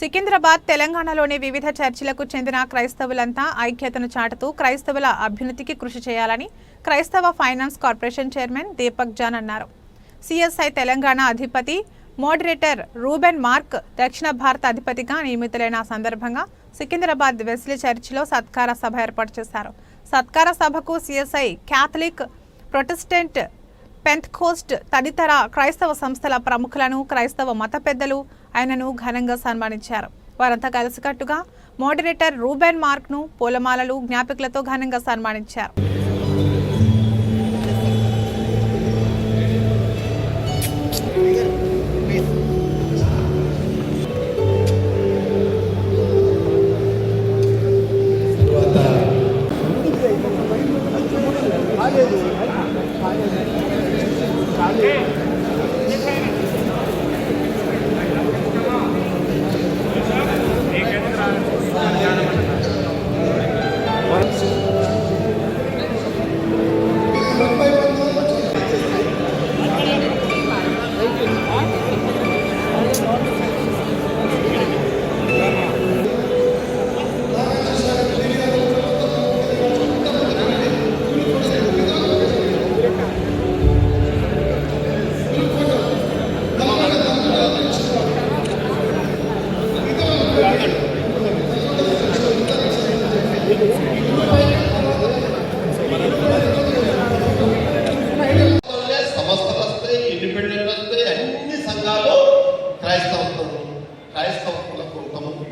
సికింద్రాబాద్ తెలంగాణలోని వివిధ చర్చిలకు చెందిన క్రైస్తవులంతా ఐక్యతను చాటుతూ క్రైస్తవుల అభ్యున్నతికి కృషి చేయాలని క్రైస్తవ finance corporation chairman Deepak John అన్నారు. సిఎస్ఐ తెలంగాణ అధిపతి మోడరేటర్ రూబెన్ మార్క్ దక్షిణ భారత అధిపతిగా నియమితులైన సందర్భంగా సికింద్రాబాద్ వెస్లీ చర్చిలో సత్కార సభ ఏర్పాటు చేశారు. సత్కార సభకు సిఎస్ఐ క్యాథలిక్, ప్రొటెస్టెంట్, పెంతెకోస్ట్ తదితర క్రైస్తవ సంస్థల ప్రముఖులను, క్రైస్తవ మత పెద్దలు ఆయనను ఘనంగా సన్మానించారు. వారంతా కలిసికట్టుగా మోడరేటర్ రూబెన్ మార్క్ను పూలమాలలు, జ్ఞాపికలతో ఘనంగా సన్మానించారు.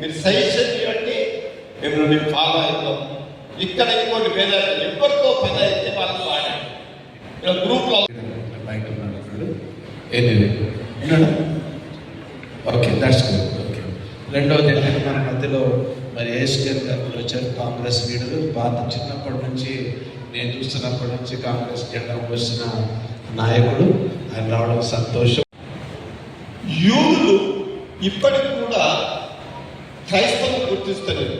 మీరు సజెషన్ ఇవ్వండి, మేము ఫాలో అవుతాం. ఇక్కడ ఇంకోటి భేదాలు ఎవరితో పని అయితే వాళ్ళకి వాడండి. ఇలా గ్రూప్లో ఓకే, దట్స్ గుడ్. ఓకే, రెండవది ఏంటంటే మన మధ్యలో మరి ఏఎస్కేఎల్ గారు వచ్చారు, కాంగ్రెస్ లీడరు. బాధ చిన్నప్పటి నుంచి నేను చూస్తున్నప్పటి నుంచి కాంగ్రెస్ జెండా వచ్చిన నాయకుడు, ఆయన రావడం సంతోషం. యూదులు ఇప్పటికి కూడా క్రైస్తవం గుర్తిస్తలేదు.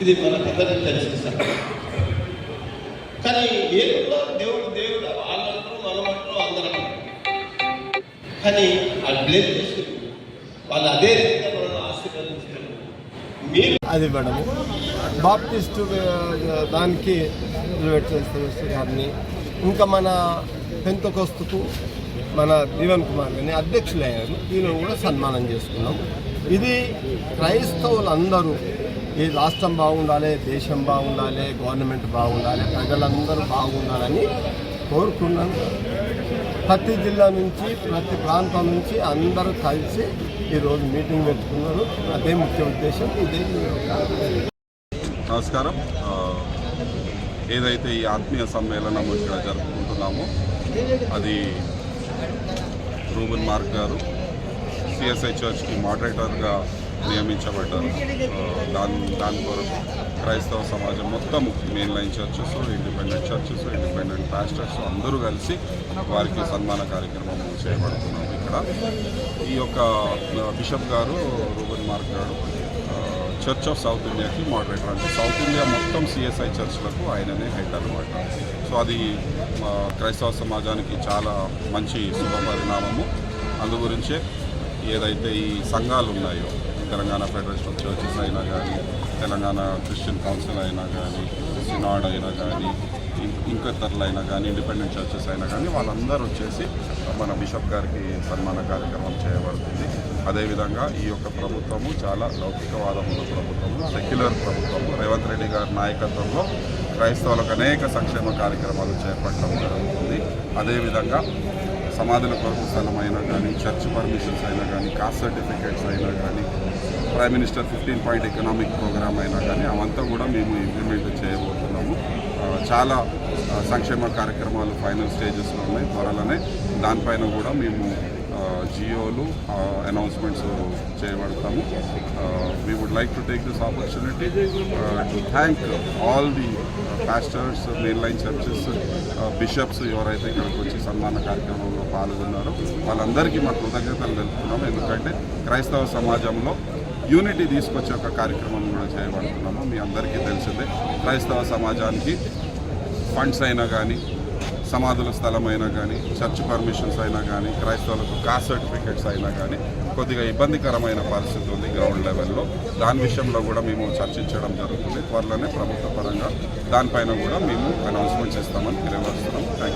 ఇది మన పెద్దలకు తెలిసిన సంగతి. కానీ ఏదో దేవుడు దేవుడు వాళ్ళంటారు, మనమంటారు, అందరం. కానీ అది బ్లేమ్ చేసి వాళ్ళు అదే రీతిగా మనం ఆశీర్వదించారు. మీరు అది మేడం బాప్టిస్టు దానికి గారిని, ఇంకా మన పెంతెకోస్తుకు మన దీవెన్ కుమార్ గారిని అధ్యక్షులయ్యారు. వీళ్ళని కూడా సన్మానం చేసుకున్నాం. ఇది క్రైస్తవులందరూ ఈ రాష్ట్రం బాగుండాలి, దేశం బాగుండాలి, గవర్నమెంట్ బాగుండాలి, ప్రజలందరూ బాగుండాలని కోరుకున్నాను. ప్రతి జిల్లా నుంచి, ప్రతి ప్రాంతం నుంచి అందరూ కలిసి ఈరోజు మీటింగ్ పెట్టుకున్నారు. అదే ముఖ్య ఉద్దేశం. ఇదే నమస్కారం. ఏదైతే ఈ ఆత్మీయ సమ్మేళనం ఇక్కడ జరుపుకుంటున్నామో అది రూబెన్ మార్క్ గారు సిఎస్ఐ చర్చ్కి మోడరేటర్గా నియమించబడ్డారు. దాని కొరకు క్రైస్తవ సమాజం మొత్తం, main line churches, independent churches, independent pastors అందరూ కలిసి వారికి సన్మాన కార్యక్రమం చేయబడుతున్నాం. ఇక్కడ ఈ యొక్క బిషప్ గారు రూబెన్ మార్క్ గారు చర్చ్ ఆఫ్ సౌత్ ఇండియాకి మోడరేటర్, అంటే సౌత్ ఇండియా మొత్తం సిఎస్ఐ చర్చ్లకు ఆయననే హెడ్ అనమాట. సో అది క్రైస్తవ సమాజానికి చాలా మంచి శుభ పరిణామము. అందు గురించే ఏదైతే ఈ సంఘాలు ఉన్నాయో, తెలంగాణ ఫెడరేషన్ ఆఫ్ చర్చెస్ అయినా కానీ, తెలంగాణ క్రిస్టియన్ కౌన్సిల్ అయినా కానీ, సినాడ్ అయినా కానీ, ఇంకొతరులు అయినా కానీ, ఇండిపెండెంట్ చర్చెస్ అయినా కానీ, వాళ్ళందరూ వచ్చేసి మన బిషప్ గారికి సన్మాన కార్యక్రమం చేయబడుతుంది. అదేవిధంగా ఈ యొక్క ప్రభుత్వము చాలా లౌకికవాదముల ప్రభుత్వము, సెక్యులర్ ప్రభుత్వము. రేవంత్ రెడ్డి గారి నాయకత్వంలో క్రైస్తవులకు అనేక సంక్షేమ కార్యక్రమాలు చేపట్టడం జరుగుతుంది. అదేవిధంగా సమాధుల కొరకు స్థలం అయినా కానీ, చర్చ్ పర్మిషన్స్ అయినా కానీ, కాస్ట్ సర్టిఫికేట్స్ అయినా కానీ, prime minister 15 point economic program అయినా కానీ, అవంతా కూడా మేము ఇంప్లిమెంట్ చేయబోతున్నాము. చాలా సంక్షేమ కార్యక్రమాలు ఫైనల్ స్టేజెస్లో ఉన్నాయి. త్వరలోనే దానిపైన కూడా మేము జియోలు అనౌన్స్మెంట్స్ చేయబడతాము. We would like to take this opportunity to thank all the pastors, main line churches, bishops ఎవరైతే ఇక్కడికి వచ్చి సన్మాన కార్యక్రమంలో పాల్గొన్నారో వాళ్ళందరికీ మా కృతజ్ఞతలు తెలుపుతున్నాము. ఎందుకంటే క్రైస్తవ సమాజంలో యూనిటీ తీసుకొచ్చే ఒక కార్యక్రమం కూడా చేయబడుతున్నాము. మీ అందరికీ తెలిసిందే, క్రైస్తవ సమాజానికి ఫండ్స్ అయినా కానీ, సమాధుల స్థలం అయినా కానీ, చర్చ్ పర్మిషన్స్ అయినా కానీ, క్రైస్తవులకు కాస్ట్ సర్టిఫికేట్స్ అయినా కానీ కొద్దిగా ఇబ్బందికరమైన పరిస్థితి ఉంది గ్రౌండ్ లెవెల్లో. దాని విషయంలో కూడా మేము చర్చించడం జరుగుతుంది. త్వరలోనే ప్రభుత్వ పరంగా దానిపైన కూడా మేము అనౌన్స్మెంట్ చేస్తామని తెలియజేస్తున్నాం. Thank you.